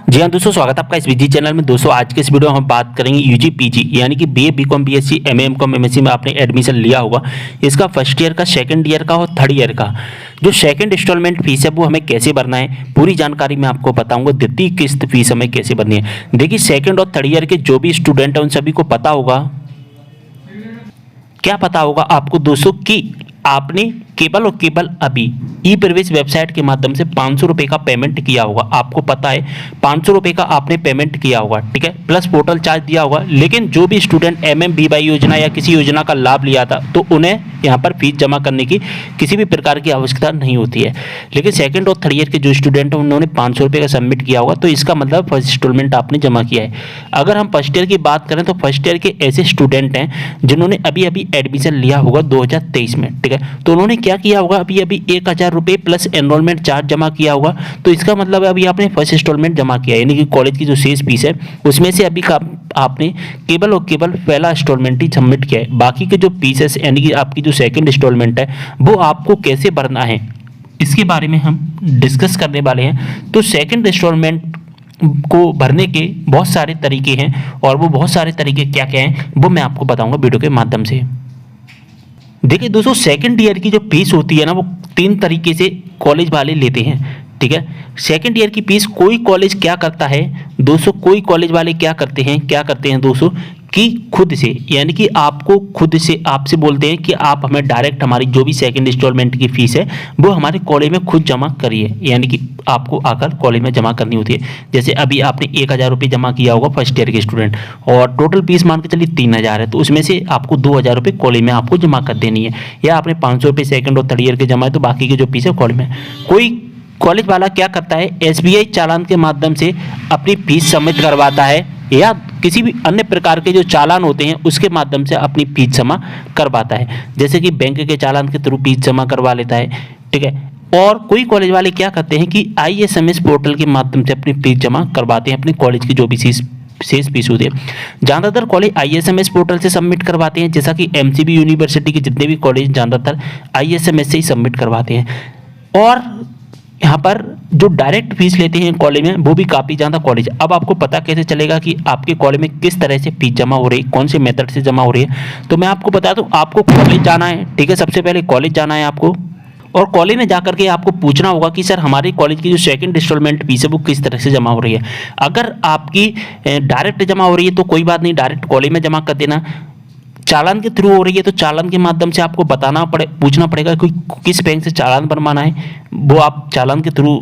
जी हाँ दोस्तों, स्वागत है आपका इस विजी चैनल में। दोस्तों आज के इस वीडियो में हम बात करेंगे यूजी पीजी यानी कि BA BCom BSc MA MCom MSc में आपने एडमिशन लिया होगा। इसका फर्स्ट ईयर का, सेकंड ईयर का और थर्ड ईयर का जो सेकंड इंस्टॉलमेंट फीस है वो हमें कैसे भरना है, पूरी जानकारी मैं आपको बताऊंगा। द्वितीय किस्त फीस हमें कैसे भरनी है। देखिए सेकेंड और थर्ड ईयर के जो भी स्टूडेंट हैं उन सभी को पता होगा, क्या पता होगा आपको दोस्तों कि आपने केवल और केवल अभी ई प्रवेश वेबसाइट के माध्यम से 500 रुपये का पेमेंट किया होगा। आपको पता है 500 रुपये का आपने पेमेंट किया होगा, ठीक है, प्लस पोर्टल चार्ज दिया होगा। लेकिन जो भी स्टूडेंट एमएमबीवाई योजना या किसी योजना का लाभ लिया था तो उन्हें यहाँ पर फीस जमा करने की किसी भी प्रकार की आवश्यकता नहीं होती है। लेकिन सेकंड और थर्ड ईयर के जो स्टूडेंट हैं उन्होंने 500 रुपये का सबमिट किया होगा, तो इसका मतलब फर्स्ट इंस्टॉलमेंट आपने जमा किया है। अगर हम फर्स्ट ईयर की बात करें तो फर्स्ट ईयर के ऐसे स्टूडेंट हैं जिन्होंने अभी अभी एडमिशन लिया होगा 2023 में, ठीक है, तो उन्होंने क्या किया होगा, अभी अभी 1000 रुपये प्लस एनरोलमेंट चार्ज जमा किया होगा। तो इसका मतलब अभी आपने फर्स्ट इंस्टॉलमेंट जमा किया है, यानी कि कॉलेज की जो शेष फीस है उसमें से अभी का आपने केवल और केवल पहला इंस्टॉलमेंट ही सबमिट किया है। बाकी के जो फीसेस यानी कि आपकी जो सेकंड इंस्टॉलमेंट है वो आपको कैसे भरना है इसके बारे में हम डिस्कस करने वाले हैं। तो सेकंड इंस्टॉलमेंट को भरने के बहुत सारे तरीके हैं और वो बहुत सारे तरीके क्या क्या हैं वो मैं आपको बताऊंगा वीडियो के माध्यम से। देखिए दोस्तों, सेकंड ईयर की जो फीस होती है ना वो 3 तरीके से कॉलेज वाले लेते हैं, ठीक है। सेकंड ईयर की फीस कोई कॉलेज क्या करता है दोस्तों, कोई कॉलेज वाले क्या करते हैं दोस्तों कि खुद से, यानी कि आपको खुद से आपसे बोलते हैं कि आप हमें डायरेक्ट हमारी जो भी सेकंड इंस्टॉलमेंट की फीस है वो हमारे कॉलेज में खुद जमा करिए, यानी कि आपको आकर कॉलेज में जमा करनी होती है। जैसे अभी आपने 1000 रुपये जमा किया होगा फर्स्ट ईयर के स्टूडेंट और टोटल फीस मान के चलिए 3000 है, तो उसमें से आपको 2000 रुपये कॉलेज में आपको जमा कर देनी है। या आपने 500 रुपये सेकंड और थर्ड ईयर के जमा है तो बाकी के जो फीस है कॉलेज में। कोई कॉलेज वाला क्या करता है, एसबीआई चालान के माध्यम से अपनी फीस सबमिट करवाता है या किसी भी अन्य प्रकार के जो चालान होते हैं उसके माध्यम से अपनी फीस जमा करवाता है। जैसे कि बैंक के चालान के थ्रू फीस जमा करवा लेता है, ठीक है। और कोई कॉलेज वाले क्या करते हैं कि आईएसएमएस पोर्टल के माध्यम से अपनी फीस जमा करवाते हैं, अपने कॉलेज की जो भी शेष फीस होती है। ज़्यादातर कॉलेज आईएसएमएस पोर्टल से सबमिट करवाते हैं, जैसा कि एमसीबी यूनिवर्सिटी के जितने भी कॉलेज ज़्यादातर आईएसएमएस से ही सबमिट करवाते हैं। और यहाँ पर जो डायरेक्ट फीस लेते हैं कॉलेज में वो भी काफ़ी ज़्यादा कॉलेज। अब आपको पता कैसे चलेगा कि आपके कॉलेज में किस तरह से फीस जमा हो रही है, कौन से मेथड से जमा हो रही है, तो मैं आपको बता दूँ, आपको कॉलेज जाना है, ठीक है। सबसे पहले कॉलेज जाना है आपको और कॉलेज में जाकर के आपको पूछना होगा कि सर हमारे कॉलेज की जो सेकंड इंस्टॉलमेंट फीस है वो किस तरह से जमा हो रही है। अगर आपकी डायरेक्ट जमा हो रही है तो कोई बात नहीं, डायरेक्ट कॉलेज में जमा कर देना। चालान के थ्रू हो रही है तो चालान के माध्यम से आपको पूछना पड़ेगा कि किस बैंक से चालान बनवाना है, वो आप चालान के थ्रू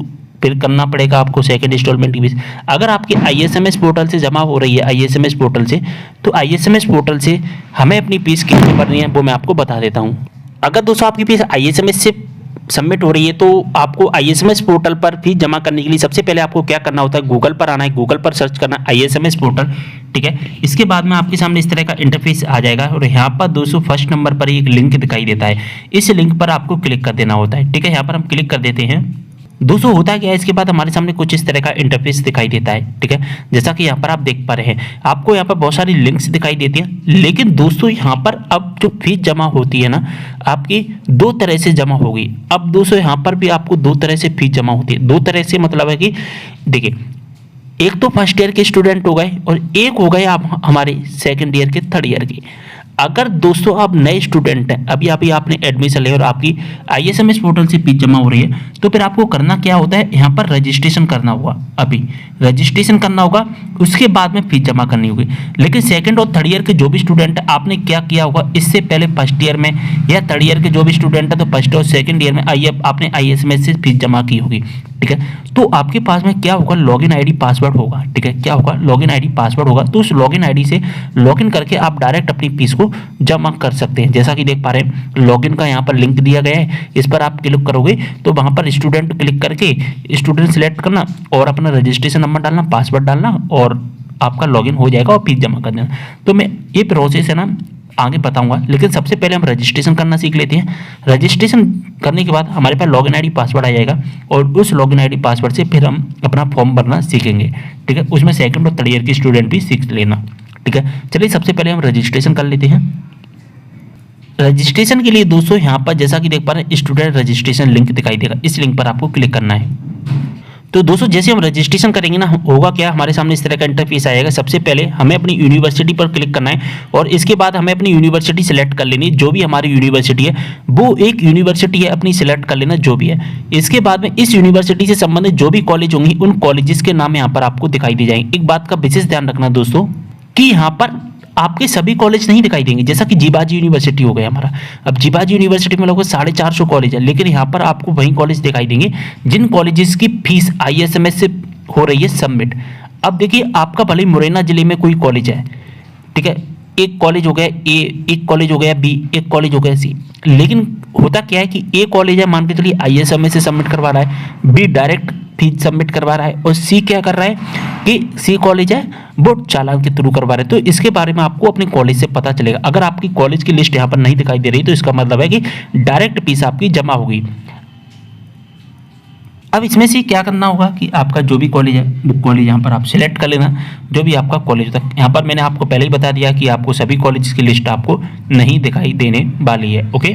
फिर करना पड़ेगा आपको सेकंड इंस्टॉलमेंट की फीस। अगर आपकी आईएसएमएस पोर्टल से जमा हो रही है, आईएसएमएस पोर्टल से, तो आईएसएमएस पोर्टल से हमें अपनी फीस कितनी भरनी है वो मैं आपको बता देता हूँ। अगर दोस्तों आपकी फीस आईएसएमएस से सबमिट हो रही है तो आपको आईएसएमएस पोर्टल पर फीस जमा करने के लिए सबसे पहले आपको क्या करना होता है, गूगल पर आना है, गूगल पर सर्च करना आईएसएमएस पोर्टल, ठीक है। इसके बाद में आपके सामने इस तरह का इंटरफेस आ जाएगा और यहाँ पर दोस्तों फर्स्ट नंबर पर एक लिंक दिखाई देता है, इस लिंक पर आपको क्लिक कर देना होता है, ठीक है। यहाँ पर हम क्लिक कर देते हैं। दोस्तों होता क्या है, इसके बाद हमारे सामने कुछ इस तरह का इंटरफेस दिखाई देता है, ठीक है। जैसा कि यहाँ पर आप देख पा रहे हैं, आपको यहाँ पर बहुत सारी लिंक्स दिखाई देती हैं। लेकिन दोस्तों यहाँ पर अब जो फीस जमा होती है ना आपकी 2 तरह से जमा होगी। अब दोस्तों यहाँ पर भी आपको 2 तरह से फीस जमा होती है। 2 तरह से मतलब है कि देखिए, एक तो फर्स्ट ईयर के स्टूडेंट हो गए और एक हो गए आप हमारे सेकेंड ईयर के, थर्ड ईयर के। अगर दोस्तों आप नए स्टूडेंट हैं, अभी अभी आपने एडमिशन लिया और आपकी आईएसएमएस पोर्टल से फीस जमा हो रही है, तो फिर आपको करना क्या होता है, यहाँ पर रजिस्ट्रेशन करना होगा। अभी रजिस्ट्रेशन करना होगा, उसके बाद में फीस जमा करनी होगी। लेकिन सेकंड और थर्ड ईयर के जो भी स्टूडेंट है आपने क्या किया होगा, इससे पहले फर्स्ट ईयर में या थर्ड ईयर के जो भी स्टूडेंट है तो फर्स्ट और सेकंड ईयर में आपने आईएसएमएस से फीस जमा की होगी, ठीक है। तो आपके पास में क्या होगा, लॉगिन आईडी पासवर्ड होगा, ठीक है। क्या होगा, लॉगिन आईडी पासवर्ड होगा। तो उस लॉगिन आईडी से लॉगिन करके आप डायरेक्ट अपनी फीस को जमा कर सकते हैं। जैसा कि देख पा रहे हैं लॉगिन का यहाँ पर लिंक दिया गया है, इस पर आप क्लिक करोगे तो वहाँ पर स्टूडेंट क्लिक करके स्टूडेंट सिलेक्ट करना और अपना रजिस्ट्रेशन नंबर डालना, पासवर्ड डालना और आपका लॉगिन हो जाएगा और फीस जमा कर देना। तो मैं ये प्रोसेस है ना आगे बताऊंगा, लेकिन सबसे पहले हम रजिस्ट्रेशन करना सीख लेते हैं। रजिस्ट्रेशन करने के बाद हमारे पास लॉगिन आईडी पासवर्ड आ जाएगा और उस लॉगिन आईडी पासवर्ड से फिर हम अपना फॉर्म भरना सीखेंगे, ठीक है। उसमें सेकंड और थर्ड ईयर की स्टूडेंट भी सीख लेना, ठीक है। चलिए सबसे पहले हम रजिस्ट्रेशन कर लेते हैं। रजिस्ट्रेशन के लिए दोस्तों यहाँ पर जैसा कि देख पा रहे हैं स्टूडेंट रजिस्ट्रेशन लिंक दिखाई देगा, इस लिंक पर आपको क्लिक करना है। तो दोस्तों जैसे हम रजिस्ट्रेशन करेंगे ना, होगा क्या, हमारे सामने इस तरह का इंटरफेस आएगा। सबसे पहले हमें अपनी यूनिवर्सिटी पर क्लिक करना है और इसके बाद हमें अपनी यूनिवर्सिटी सेलेक्ट कर लेनी है। जो भी हमारी यूनिवर्सिटी है वो एक यूनिवर्सिटी है अपनी सेलेक्ट कर लेना जो भी है। इसके बाद में इस यूनिवर्सिटी से संबंधित जो भी कॉलेज होंगी उन कॉलेजेस के नाम यहाँ पर आपको दिखाई दे जाएंगे। एक बात का विशेष ध्यान रखना दोस्तों कि यहाँ पर आपके सभी कॉलेज नहीं दिखाई देंगे। जैसा कि जीबाजी यूनिवर्सिटी हो गया हमारा, अब जीबाजी यूनिवर्सिटी में लगभग 450 कॉलेज है, लेकिन यहाँ पर आपको वही कॉलेज दिखाई देंगे जिन कॉलेजेस की फीस ISMS से हो रही है सबमिट। अब देखिए आपका भले ही मुरैना जिले में कोई कॉलेज है, ठीक है, एक कॉलेज हो गया A, एक कॉलेज हो गया B, एक कॉलेज हो गया C, लेकिन होता क्या है कि A कॉलेज है, मान के चलिए ISMS से सबमिट करवा रहा है, B डायरेक्ट फीस सबमिट करवा रहा है और C क्या कर रहा है कि C कॉलेज है वो चालान के थ्रू करवा रहे हैं। तो इसके बारे में आपको अपने कॉलेज से पता चलेगा। अगर आपकी कॉलेज की लिस्ट यहाँ पर नहीं दिखाई दे रही तो इसका मतलब है कि डायरेक्ट फीस आपकी जमा होगी। अब इसमें से क्या करना होगा कि आपका जो भी कॉलेज है वो कॉलेज यहाँ पर आप सिलेक्ट कर लेना, जो भी आपका कॉलेज होता है। यहाँ पर मैंने आपको पहले ही बता दिया कि आपको सभी कॉलेज की लिस्ट आपको नहीं दिखाई देने वाली है। ओके,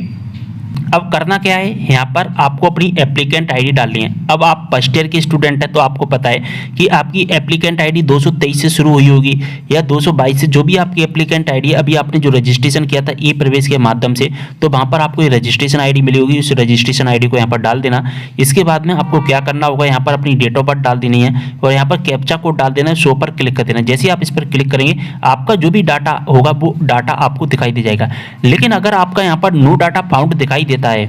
अब करना क्या है, यहाँ पर आपको अपनी एप्लीकेंट आईडी डालनी है। अब आप फर्स्ट ईयर के स्टूडेंट हैं तो आपको पता है कि आपकी एप्लीकेंट आईडी 223 से शुरू हुई होगी या 222 से, जो भी आपकी एप्लीकेंट आईडी है। अभी आपने जो रजिस्ट्रेशन किया था ई प्रवेश के माध्यम से, तो वहाँ पर आपको ये रजिस्ट्रेशन आईडी मिली होगी, उस रजिस्ट्रेशन आईडी को यहाँ पर डाल देना। इसके बाद में आपको क्या करना होगा, यहाँ पर अपनी डेट ऑफ बर्थ डाल देनी है और यहाँ पर कैप्चा कोड डाल देना है, शो पर क्लिक कर देना। जैसे आप इस पर क्लिक करेंगे आपका जो भी डाटा होगा वो डाटा आपको दिखाई दे जाएगा। लेकिन अगर आपका यहाँ पर नो डाटा फाउंड दिखाई देता है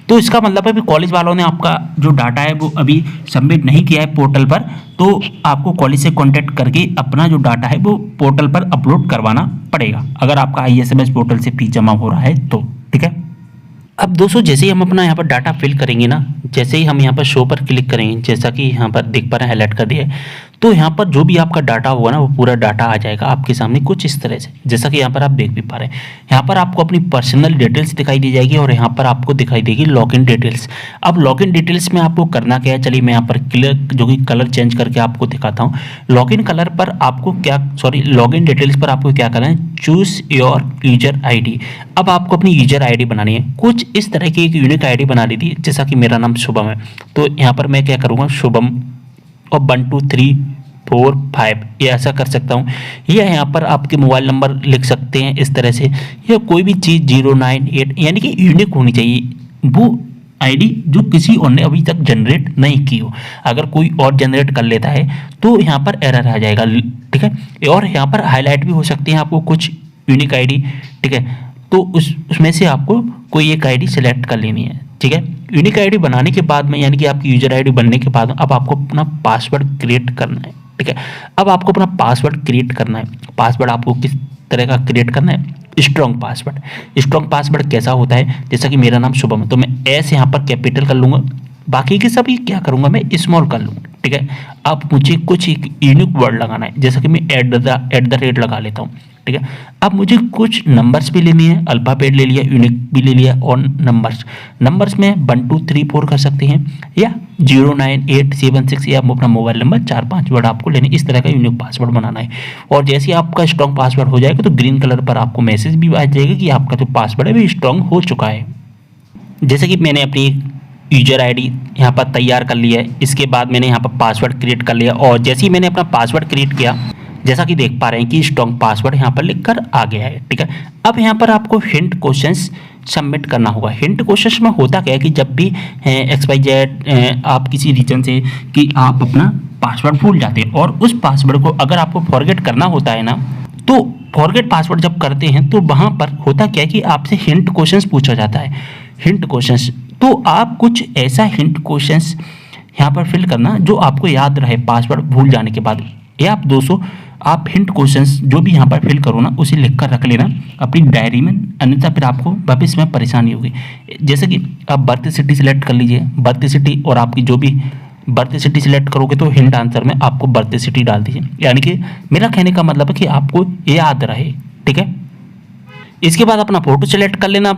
तो इसका मतलब है कि कॉलेज वालों ने आपका जो डाटा है वो अभी सबमिट नहीं किया है पोर्टल पर, तो आपको कॉलेज से कांटेक्ट करके अपना जो डाटा है वो पोर्टल पर अपलोड करवाना पड़ेगा, अगर आपका ISMS पोर्टल से फीस जमा हो रहा है तो, ठीक है। अब दोस्तों जैसे ही हम अपना यहाँ पर डाटा फिल करेंगे ना, जैसे ही हम यहाँ पर शो पर क्लिक करेंगे, जैसा कि यहाँ पर देख पा रहे हैं हाईलाइट कर दिया है, तो यहाँ पर जो भी आपका डाटा होगा ना वो पूरा डाटा आ जाएगा आपके सामने कुछ इस तरह से, जैसा कि यहाँ पर आप देख भी पा रहे हैं। यहाँ पर आपको अपनी पर्सनल डिटेल्स दिखाई दी जाएगी और यहाँ पर आपको दिखाई देगी लॉगिन डिटेल्स। अब लॉगिन डिटेल्स में आपको करना क्या है, चलिए मैं यहाँ पर जो कि कलर चेंज करके आपको दिखाता हूँ। लॉगिन कलर पर आपको लॉगिन डिटेल्स पर आपको क्या करना है, चूज योर यूजर ID। अब आपको अपनी यूजर ID बनानी है, कुछ इस तरह की एक यूनिक ID बना ली थी। जैसा कि मेरा नाम शुभम है तो यहाँ पर मैं क्या करूँगा, शुभम और 1 2 3 4 5 ये ऐसा कर सकता हूँ, या यहाँ पर आपके मोबाइल नंबर लिख सकते हैं इस तरह से, या कोई भी चीज़ 098, यानी कि यूनिक होनी चाहिए वो आईडी जो किसी और ने अभी तक जनरेट नहीं की हो। अगर कोई और जनरेट कर लेता है तो यहाँ पर एरर आ जाएगा, ठीक है। और यहाँ पर हाईलाइट भी हो सकती है आपको कुछ यूनिक ID, ठीक है। तो उसमें से आपको कोई एक ID सेलेक्ट कर लेनी है, ठीक है। यूनिक ID बनाने के बाद में, यानी कि आपकी यूजर ID बनने के बाद अब आपको अपना पासवर्ड क्रिएट करना है, ठीक है। अब आपको अपना पासवर्ड क्रिएट करना है। पासवर्ड आपको किस तरह का क्रिएट करना है, स्ट्रॉन्ग पासवर्ड। स्ट्रॉन्ग पासवर्ड कैसा होता है, जैसा कि मेरा नाम शुभम है तो मैं S यहाँ पर कैपिटल कर लूँगा, बाकी के सभी क्या करूँगा मैं स्मॉल कर लूँगा, ठीक है। अब मुझे कुछ एक यूनिक वर्ड लगाना है, जैसा कि मैं एट द रेट लगा लेता हूँ, ठीक है। अब मुझे कुछ नंबर्स भी लेनी है, अल्फ़ाबेट ले लिया, यूनिक भी ले लिया और नंबर्स में 1 2 3 4 कर सकते हैं या 09876 या अपना मोबाइल नंबर 4-5 वर्ड आपको लेने, इस तरह का यूनिक पासवर्ड बनाना है। और जैसे ही आपका स्ट्रॉन्ग पासवर्ड हो जाएगा तो ग्रीन कलर पर आपको मैसेज भी आ जाएगा कि आपका जो पासवर्ड है वो स्ट्रॉन्ग हो चुका है। जैसे कि मैंने अपनी यूजर ID यहाँ पर तैयार कर लिया है, इसके बाद मैंने यहाँ पर पासवर्ड क्रिएट कर लिया और जैसे ही मैंने अपना पासवर्ड क्रिएट किया, जैसा कि देख पा रहे हैं कि स्ट्रॉन्ग पासवर्ड यहाँ पर लिखकर आ गया है, ठीक है। अब यहाँ पर आपको हिंट क्वेश्चंस सबमिट करना होगा। हिंट क्वेश्चंस में होता क्या है कि जब भी XYZ आप किसी रीजन से कि आप अपना पासवर्ड भूल जाते हैं और उस पासवर्ड को अगर आपको फॉरगेट करना होता है ना, तो फॉरगेट पासवर्ड जब करते हैं तो वहाँ पर होता क्या है कि आपसे हिंट क्वेश्चंस पूछा जाता है। हिंट क्वेश्चंस, तो आप कुछ ऐसा हिंट क्वेश्चंस यहाँ पर फिल करना जो आपको याद रहे पासवर्ड भूल जाने के बाद। या आप दोस्तों आप हिंट क्वेश्चंस जो भी यहाँ पर फिल करो ना उसे लिख कर रख लेना अपनी डायरी में, अन्यथा फिर आपको वापस में परेशानी होगी। जैसे कि आप बर्थ सिटी सिलेक्ट कर लीजिए, बर्थ सिटी, और आपकी जो भी बर्थ सिटी सिलेक्ट करोगे तो हिंट आंसर में आपको बर्थ सिटी डाल दीजिए, यानी कि मेरा कहने का मतलब है कि आपको याद रहे, ठीक है। इसके बाद अपना फोटो सिलेक्ट कर लेना,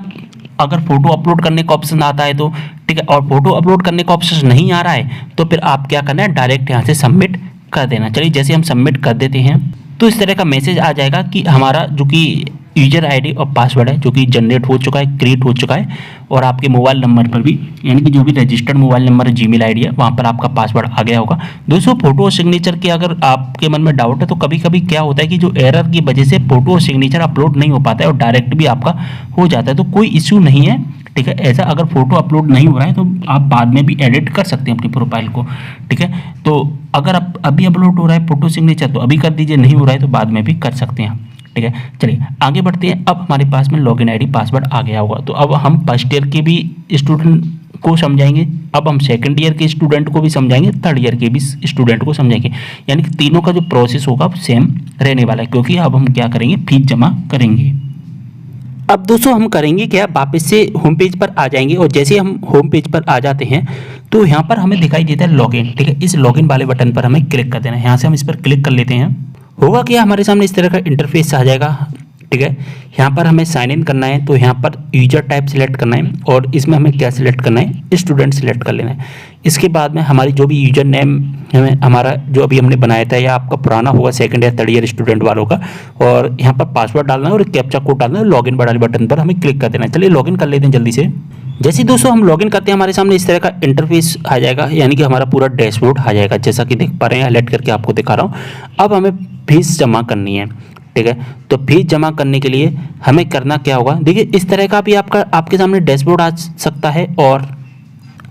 अगर फोटो अपलोड करने का ऑप्शन आता है तो, ठीक है। और फोटो अपलोड करने का ऑप्शन नहीं आ रहा है तो फिर आप क्या करना है, डायरेक्ट यहाँ से सबमिट कर देना। चलिए जैसे हम सबमिट कर देते हैं तो इस तरह का मैसेज आ जाएगा कि हमारा जो कि यूजर आईडी और पासवर्ड है जो कि जनरेट हो चुका है, क्रिएट हो चुका है, और आपके मोबाइल नंबर पर भी, यानी कि जो भी रजिस्टर्ड मोबाइल नंबर है, जीमेल आईडी है, वहाँ पर आपका पासवर्ड आ गया होगा। दोस्तों फोटो और सिग्नेचर की अगर आपके मन में डाउट है तो कभी कभी क्या होता है कि जो एरर की वजह से फोटो और सिग्नेचर अपलोड नहीं हो पाता है और डायरेक्ट भी आपका हो जाता है, तो कोई इश्यू नहीं है, ठीक है। ऐसा अगर फोटो अपलोड नहीं हो रहा है तो आप बाद में भी एडिट कर सकते हैं अपनी प्रोफाइल को, ठीक है। तो अगर आप अभी अपलोड हो रहा है फोटो सिग्नेचर तो अभी कर दीजिए, नहीं हो रहा है तो बाद में भी कर सकते हैं, ठीक है। चलिए आगे बढ़ते हैं। अब हमारे पास में लॉगिन आईडी पासवर्ड आ गया होगा, तो अब हम फर्स्ट ईयर के भी स्टूडेंट को समझाएंगे, अब हम सेकंड ईयर के स्टूडेंट को भी समझाएंगे, थर्ड ईयर के भी स्टूडेंट को समझाएंगे, यानी कि तीनों का जो प्रोसेस होगा सेम रहने वाला है, क्योंकि अब हम क्या करेंगे, फीस जमा करेंगे। अब दोस्तों हम करेंगे क्या, वापस से होम पेज पर आ जाएंगे, और जैसे हम होम पेज पर आ जाते हैं तो यहाँ पर हमें दिखाई देता है लॉगिन, ठीक है। इस लॉगिन वाले बटन पर हमें क्लिक कर देना है। यहाँ से हम इस पर क्लिक कर लेते हैं। होगा क्या, हमारे सामने इस तरह का इंटरफेस आ जाएगा, ठीक है। यहाँ पर हमें साइन इन करना है, तो यहाँ पर यूजर टाइप सिलेक्ट करना है, और इसमें हमें क्या सिलेक्ट करना है, स्टूडेंट सिलेक्ट कर लेना है। इसके बाद में हमारी जो भी यूजर नेम हमें, हमारा जो अभी हमने बनाया था या आपका पुराना होगा सेकंड या थर्ड ईयर स्टूडेंट वालों का, और यहाँ पर पासवर्ड डालना है और कैप्चा कोड डालना है, लॉगिन वाले बटन पर हमें क्लिक कर देना है। चलिए लॉगिन कर लेते हैं जल्दी से। जैसे दोस्तों हम लॉगिन करते हैं हमारे सामने इस तरह का इंटरफेस आ जाएगा, यानी कि हमारा पूरा डैशबोर्ड आ जाएगा, जैसा कि देख पा रहे हैं, हाईलाइट करके आपको दिखा रहा हूँ। अब हमें फीस जमा करनी है, ठीक है। तो फीस जमा करने के लिए हमें करना क्या होगा, देखिए इस तरह का भी आपके सामने डैशबोर्ड आ सकता है, और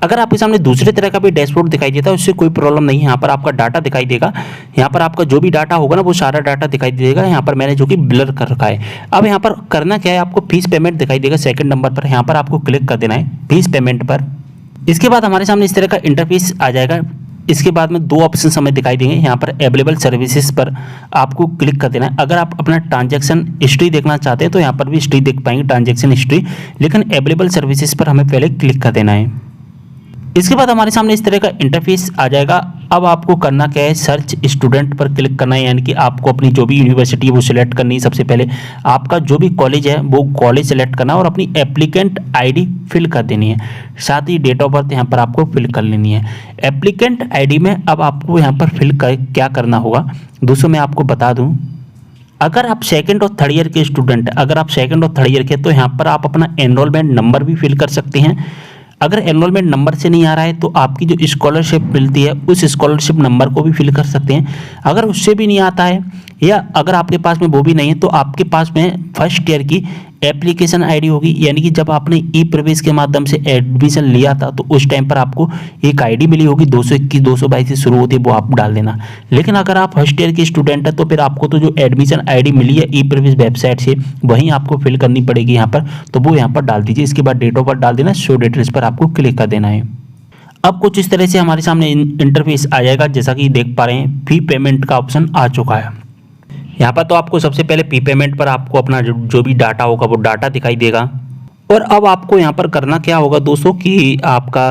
अगर आपके सामने दूसरे तरह का भी डैशबोर्ड दिखाई देता है उससे कोई प्रॉब्लम नहीं है। यहाँ पर आपका डाटा दिखाई देगा, यहाँ पर आपका जो भी डाटा होगा ना वो सारा डाटा दिखाई देगा। यहाँ पर मैंने जो कि ब्लर कर रखा है। अब यहाँ पर करना क्या है, आपको फीस पेमेंट दिखाई देगा सेकंड नंबर पर, यहाँ पर आपको क्लिक कर देना है फीस पेमेंट पर। इसके बाद हमारे सामने इस तरह का इंटरफेस आ जाएगा। इसके बाद में दो ऑप्शन हमें दिखाई देंगे, यहाँ पर अवेलेबल सर्विसेज पर आपको क्लिक कर देना है। अगर आप अपना ट्रांजैक्शन हिस्ट्री देखना चाहते हैं तो यहाँ पर भी हिस्ट्री देख पाएंगे, ट्रांजैक्शन हिस्ट्री, लेकिन अवेलेबल सर्विसेज पर हमें पहले क्लिक कर देना है। इसके बाद हमारे सामने इस तरह का इंटरफेस आ जाएगा। अब आपको करना क्या है, सर्च स्टूडेंट पर क्लिक करना है, यानी कि आपको अपनी जो भी यूनिवर्सिटी है वो सिलेक्ट करनी है। सबसे पहले आपका जो भी कॉलेज है वो कॉलेज सेलेक्ट करना और अपनी एप्लीकेंट आईडी फिल कर देनी है, साथ ही डेट ऑफ बर्थ यहाँ पर आपको फिल कर लेनी है। एप्लीकेंट आईडी में अब आपको यहाँ पर फिल कर क्या करना होगा दोस्तों, मैं आपको बता दूँ। अगर आप सेकंड और थर्ड ईयर के स्टूडेंट, अगर आप सेकंड और थर्ड ईयर के, तो यहाँ पर आप अपना एनरोलमेंट नंबर भी फिल कर सकते हैं। अगर एनरोलमेंट नंबर से नहीं आ रहा है तो आपकी जो स्कॉलरशिप मिलती है उस स्कॉलरशिप नंबर को भी फिल कर सकते हैं। अगर उससे भी नहीं आता है, या अगर आपके पास में वो भी नहीं है, तो आपके पास में फर्स्ट ईयर की एप्लीकेशन आईडी होगी, यानी कि जब आपने ई प्रवेश के माध्यम से एडमिशन लिया था तो उस टाइम पर आपको एक आईडी मिली होगी 221 222 से शुरू होती है, वो आप डाल देना। लेकिन अगर आप फर्स्ट ईयर के स्टूडेंट है तो फिर आपको तो जो एडमिशन आईडी मिली है ई प्रवेश वेबसाइट से वहीं आपको फिल करनी पड़ेगी यहाँ पर, तो वो यहाँ पर डाल दीजिए। इसके बाद डेट ऑफ बर्थ डाल देना, शो डिटेल्स पर आपको क्लिक कर देना है। अब कुछ इस तरह से हमारे सामने इंटरफेस आ जाएगा, जैसा कि देख पा रहे हैं फी पेमेंट का ऑप्शन आ चुका है। यहाँ पर तो आपको सबसे पहले फी पेमेंट पर आपको अपना जो भी डाटा होगा वो डाटा दिखाई देगा। और अब आपको यहाँ पर करना क्या होगा दोस्तों कि आपका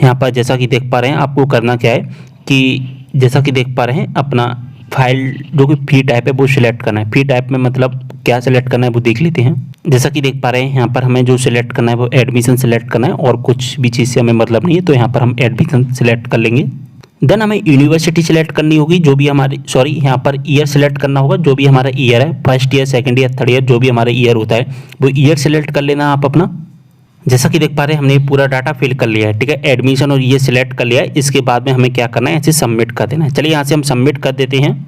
यहाँ पर जैसा कि देख पा रहे हैं आपको करना क्या है कि जैसा कि देख पा रहे हैं अपना फाइल जो कि फी टाइप है वो सिलेक्ट करना है। फी टाइप में मतलब क्या सिलेक्ट करना है वो देख लेते हैं। जैसा कि देख पा रहे हैं यहाँ पर हमें जो सिलेक्ट करना है वो एडमिशन सिलेक्ट करना है, और कुछ भी चीज़ से हमें मतलब नहीं है, तो यहाँ पर हम एडमिशन सिलेक्ट कर लेंगे। देन हमें यूनिवर्सिटी सिलेक्ट करनी होगी, जो भी हमारी यहाँ पर ईयर सिलेक्ट करना होगा, जो भी हमारा ईयर है, first year second year third year जो भी हमारा ईयर होता है वो ईयर सिलेक्ट कर लेना आप अपना। जैसा कि देख पा रहे हैं हमने पूरा डाटा फिल कर लिया है, ठीक है। एडमिशन और ये सिलेक्ट कर लिया है। इसके बाद में हमें क्या करना है, ऐसे सबमिट कर देना है। चलिए यहाँ से हम सबमिट कर देते हैं।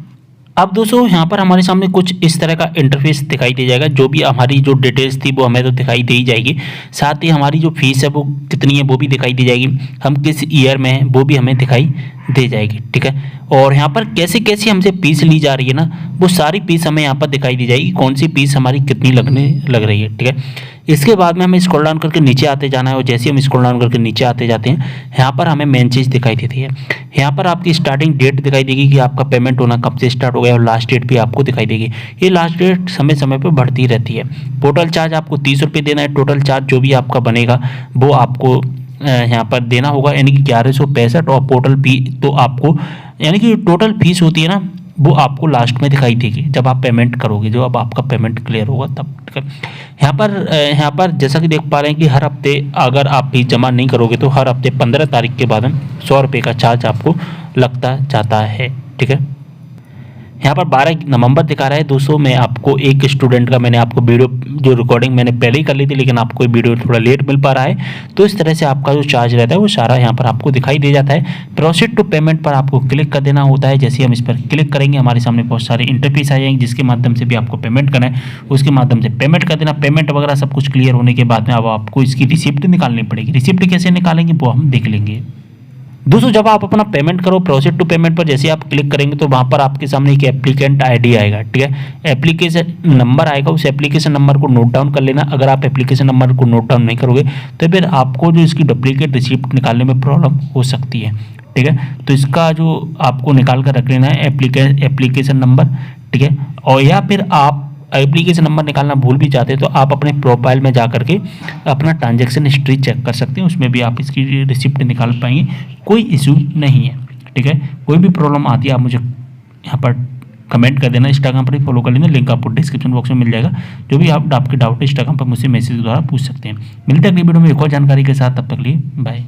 अब दोस्तों यहाँ पर हमारे सामने कुछ इस तरह का इंटरफेस दिखाई दे जाएगा। जो भी हमारी जो डिटेल्स थी वो हमें तो दिखाई दे ही जाएगी, साथ ही हमारी जो फीस है वो कितनी है वो भी दिखाई दे जाएगी, हम किस ईयर में हैं वो भी हमें दिखाई दे जाएगी, ठीक है। और यहाँ पर कैसे कैसे हमसे फीस ली जा रही है ना, वो सारी फीस हमें यहाँ पर दिखाई दी जाएगी, कौन सी फीस हमारी कितनी लगने लग रही है, ठीक है। इसके बाद में हमें स्क्रॉल डाउन करके नीचे आते जाना है, और जैसे हम स्क्रॉल डाउन करके नीचे आते जाते हैं यहाँ पर हमें मेन चीज़ दिखाई देती है। यहाँ पर आपकी स्टार्टिंग डेट दिखाई देगी कि आपका पेमेंट होना कब से स्टार्ट हो गया, और लास्ट डेट भी आपको दिखाई देगी। ये लास्ट डेट समय समय पर बढ़ती रहती है। टोटल चार्ज आपको 30 रुपये देना है। टोटल चार्ज जो भी आपका बनेगा वो आपको यहाँ पर देना होगा, यानी कि 1165। और टोटल फी तो आपको यानी कि टोटल फीस होती है ना वो आपको लास्ट में दिखाई देगी जब आप पेमेंट करोगे, जो अब आपका पेमेंट क्लियर होगा तब, ठीक है। यहाँ पर जैसा कि देख पा रहे हैं कि हर हफ्ते अगर आप फीस जमा नहीं करोगे तो हर हफ्ते 15 तारीख के बाद 100 रुपये का चार्ज आपको लगता जाता है, ठीक है। यहाँ पर 12 नवंबर दिखा रहा है दोस्तों। मैं आपको एक स्टूडेंट का मैंने आपको वीडियो जो रिकॉर्डिंग मैंने पहले ही कर ली थी, लेकिन आपको वीडियो थोड़ा लेट मिल पा रहा है। तो इस तरह से आपका जो चार्ज रहता है वो सारा यहाँ पर आपको दिखाई दे जाता है। प्रोसीड टू पेमेंट पर आपको क्लिक कर देना होता है। जैसे हम इस पर क्लिक करेंगे हमारे सामने बहुत सारे इंटरफेस आ जाएंगे, जिसके माध्यम से भी आपको पेमेंट करना है उसके माध्यम से पेमेंट कर देना। पेमेंट वगैरह सब कुछ क्लियर होने के बाद में अब आपको इसकी रिसिप्ट निकालनी पड़ेगी। रिसिप्ट कैसे निकालेंगे वो हम देख लेंगे। दोस्तों जब आप अपना पेमेंट करो, प्रोसीड टू पेमेंट पर जैसे आप क्लिक करेंगे तो वहाँ पर आपके सामने एक एप्लीकेंट आईडी आएगा, ठीक है। एप्लीकेशन नंबर आएगा, उस एप्लीकेशन नंबर को नोट डाउन कर लेना। अगर आप एप्लीकेशन नंबर को नोट डाउन नहीं करोगे तो फिर आपको जो इसकी डुप्लीकेट रिसिप्ट निकालने में प्रॉब्लम हो सकती है, ठीक है। तो इसका जो आपको निकाल कर रख लेना है एप्लीकेशन नंबर, ठीक है। और या फिर आप एप्लीकेशन नंबर निकालना भूल भी जाते हैं तो आप अपने प्रोफाइल में जा करके अपना ट्रांजैक्शन हिस्ट्री चेक कर सकते हैं, उसमें भी आप इसकी रिसिप्ट निकाल पाएंगे, कोई इशू नहीं है, ठीक है। कोई भी प्रॉब्लम आती है आप मुझे यहाँ पर कमेंट कर देना। इंस्टाग्राम पर ही फॉलो कर लेना, लिंक आपको डिस्क्रिप्शन बॉक्स में मिल जाएगा। जो भी आपके डाउट है इंस्टाग्राम पर मुझसे मैसेज द्वारा पूछ सकते हैं। मिलते हैं अगली वीडियो में एक और जानकारी के साथ, तब तक लिए बाय।